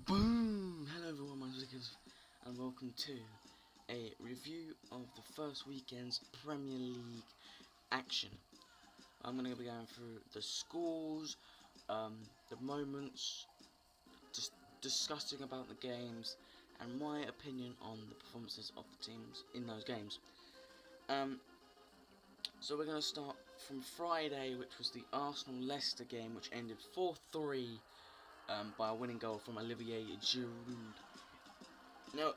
Boom! Hello everyone, my name is Lickers, and welcome to a review of the first weekend's Premier League action. I'm going to be going through the scores, the moments, just discussing about the games, and my opinion on the performances of the teams in those games. So we're going to start from Friday, which was the Arsenal-Leicester game, which ended 4-3. By a winning goal from Olivier Giroud. No,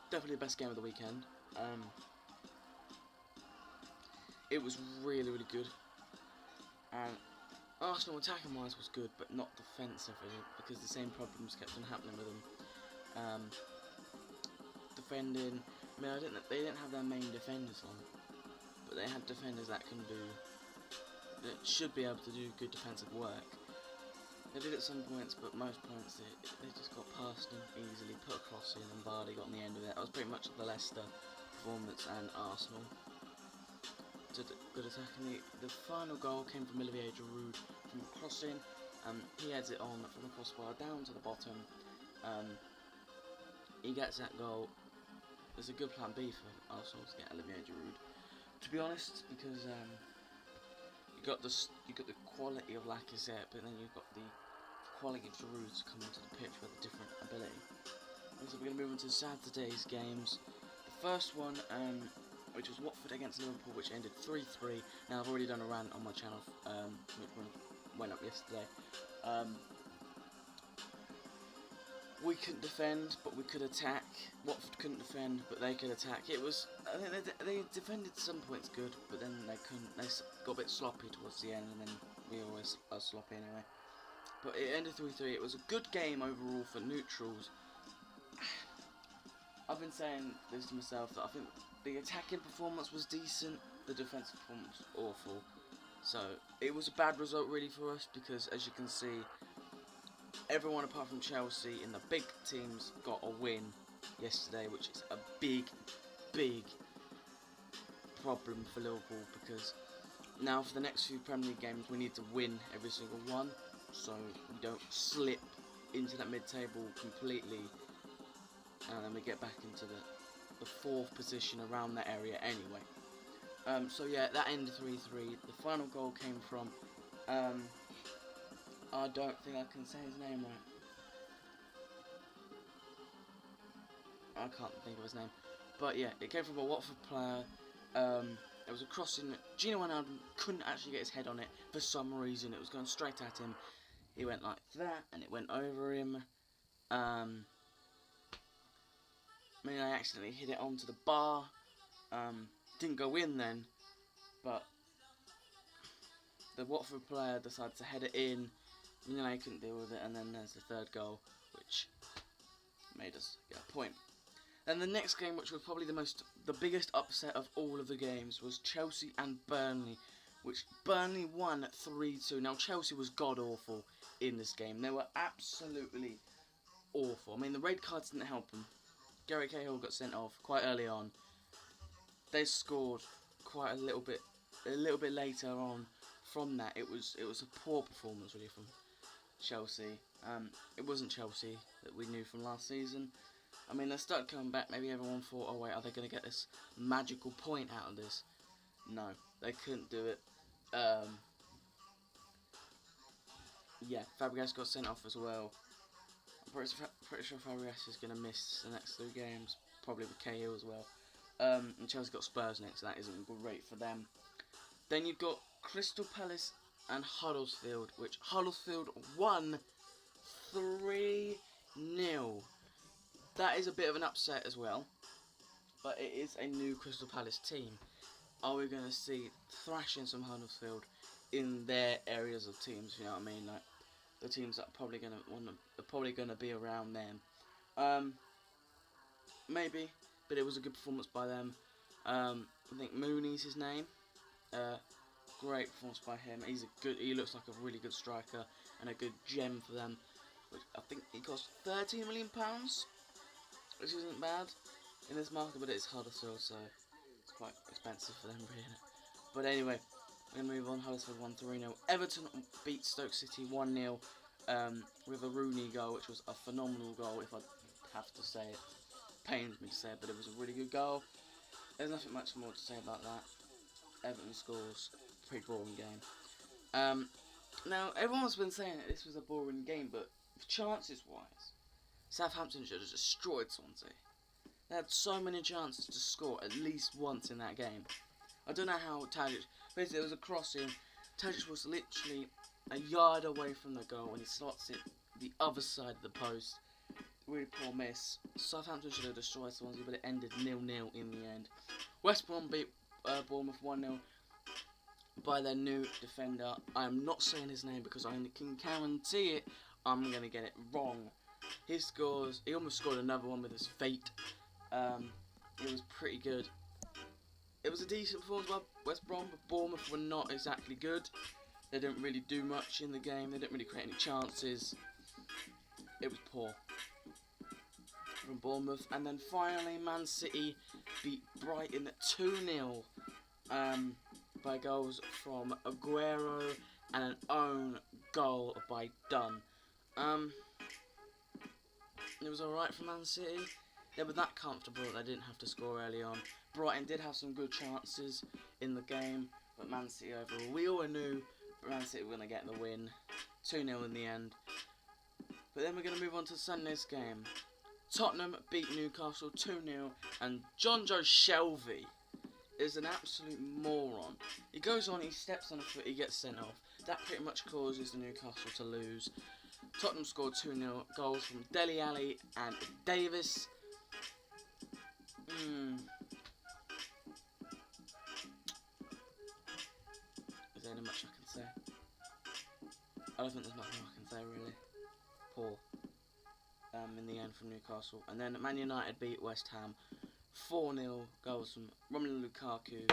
definitely the best game of the weekend. It was really, really good. And Arsenal attacking wise was good, but not defensively, because the same problems kept on happening with them. Defending, I mean, they didn't have their main defenders on, but they had defenders that should be able to do good defensive work. They did at some points, but most points they just got past them easily, put a cross in, and Vardy got on the end of it. That was pretty much the Leicester performance, and Arsenal did good attacking. The final goal came from Olivier Giroud from crossing. He heads it on from the crossbar down to the bottom. He gets that goal. There's a good plan B for Arsenal to get Olivier Giroud. To be honest, because you got the quality of Lacazette, but then you've got the quality of Giroud to come onto the pitch with a different ability. And so we're going to move on to Saturday's games. The first one, which was Watford against Liverpool, which ended 3-3. Now I've already done a rant on my channel, which went up yesterday. We couldn't defend, but we could attack. Watford couldn't defend, but they could attack. I think they defended some points good, but then they couldn't. They got a bit sloppy towards the end, and then we always are sloppy anyway. But it ended 3-3. It was a good game overall for neutrals. I've been saying this to myself, that I think the attacking performance was decent, the defensive performance was awful. So it was a bad result really for us, because as you can see, everyone apart from Chelsea in the big teams got a win yesterday, which is a big problem for Liverpool, because now for the next few Premier League games we need to win every single one, so we don't slip into that mid-table completely, and then we get back into the fourth position around that area anyway. So yeah, that ended 3-3. The final goal came from I don't think I can say his name right. I can't think of his name. But yeah, it came from a Watford player. It was a crossing. Gino Wijnaldum couldn't actually get his head on it for some reason. It was going straight at him. He went like that, and it went over him. I mean, I accidentally hit it onto the bar. Didn't go in then, but the Watford player decided to head it in. I couldn't deal with it, and then there's the third goal, which made us get a point. Then the next game, which was probably the biggest upset of all of the games, was Chelsea and Burnley, which Burnley won 3-2. Now Chelsea was god awful in this game. They were absolutely awful. I mean, the red cards didn't help them. Gary Cahill got sent off quite early on. They scored quite a little bit later on. From that, it was a poor performance really from Chelsea. It wasn't Chelsea that we knew from last season. I mean, they started coming back. Maybe everyone thought, oh wait, are they going to get this magical point out of this? No, they couldn't do it. Yeah, Fabregas got sent off as well. I'm pretty sure Fabregas is going to miss the next 3 games, probably with KO as well. And Chelsea got Spurs next, so that isn't great for them. Then you've got Crystal Palace and Huddersfield, which Huddersfield won 3-0. That is a bit of an upset as well, but it is a new Crystal Palace team. Are we going to see thrashing some Huddersfield in their areas of teams? You know what I mean, like the teams that are probably going to be around them. Maybe, but it was a good performance by them. I think Mooney's his name. Great performance by him. He looks like a really good striker and a good gem for them. which I think it cost £13 million, which isn't bad in this market, but it's Huddersfield, so it's quite expensive for them, really. But anyway, we're going to move on. Huddersfield won 3-0. Everton beat Stoke City 1-0 with a Rooney goal, which was a phenomenal goal, if I have to say it. Pains me to say it, but it was a really good goal. There's nothing much more to say about that. Everton scores. Pretty boring game. Now, everyone's been saying that this was a boring game, but chances-wise, Southampton should have destroyed Swansea. They had so many chances to score at least once in that game. I don't know how Tadic... Basically, there was a crossing. Tadic was literally a yard away from the goal when he slots it the other side of the post. Really poor miss. Southampton should have destroyed Swansea, but it ended 0-0 in the end. West Brom beat Bournemouth 1-0 by their new defender. I am not saying his name because I can guarantee it. I'm going to get it wrong. He almost scored another one with his feet. It was pretty good. It was a decent performance by West Brom, but Bournemouth were not exactly good. They didn't really do much in the game. They didn't really create any chances. It was poor from Bournemouth. And then finally, Man City beat Brighton 2-0 by goals from Aguero and an own goal by Dunn. It was alright for Man City. They were that comfortable that they didn't have to score early on. Brighton did have some good chances in the game, but Man City overall, we all knew Man City were going to get the win. 2-0 in the end. But then we're going to move on to Sunday's game. Tottenham beat Newcastle 2-0, and Jonjo Shelvey is an absolute moron. He goes on, he steps on a foot, he gets sent off. That pretty much causes the Newcastle to lose. Tottenham scored 2-0, goals from Dele Alli and Davis. Is there any much I can say? I don't think there's nothing I can say, really. Poor. In the end from Newcastle. And then Man United beat West Ham 4-0, goals from Romelu Lukaku,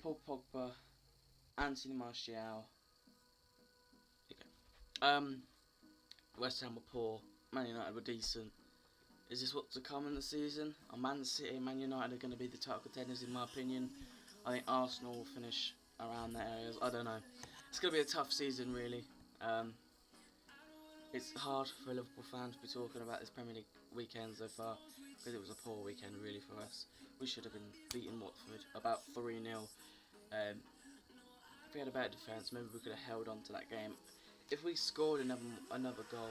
Paul Pogba, Anthony Martial. West Ham were poor, Man United were decent. Is this what's to come in the season? Are Man City and Man United are going to be the title contenders, in my opinion? I think Arsenal will finish around their areas. I don't know. It's going to be a tough season, really. It's hard for Liverpool fans to be talking about this Premier League weekend so far, because it was a poor weekend, really, for us. We should have been beating Watford about 3-0. If we had a better defence, maybe we could have held on to that game. If we scored another goal,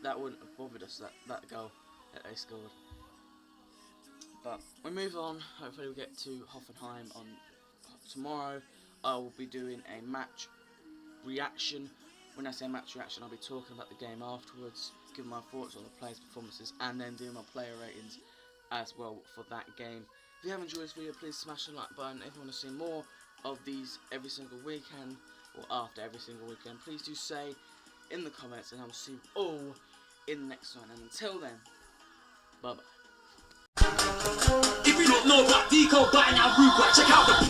that wouldn't have bothered us, that goal that they scored. But we move on. Hopefully we'll get to Hoffenheim on tomorrow. I will be doing a match reaction. When I say match reaction, I'll be talking about the game afterwards, giving my thoughts on the players' performances, and then doing my player ratings as well for that game. If you have enjoyed this video, please smash the like button. If you want to see more of these every single weekend, or after every single weekend, please do say in the comments, and I will see you all in the next one. And until then, bye bye. If you don't know about Deco, buy now, check out the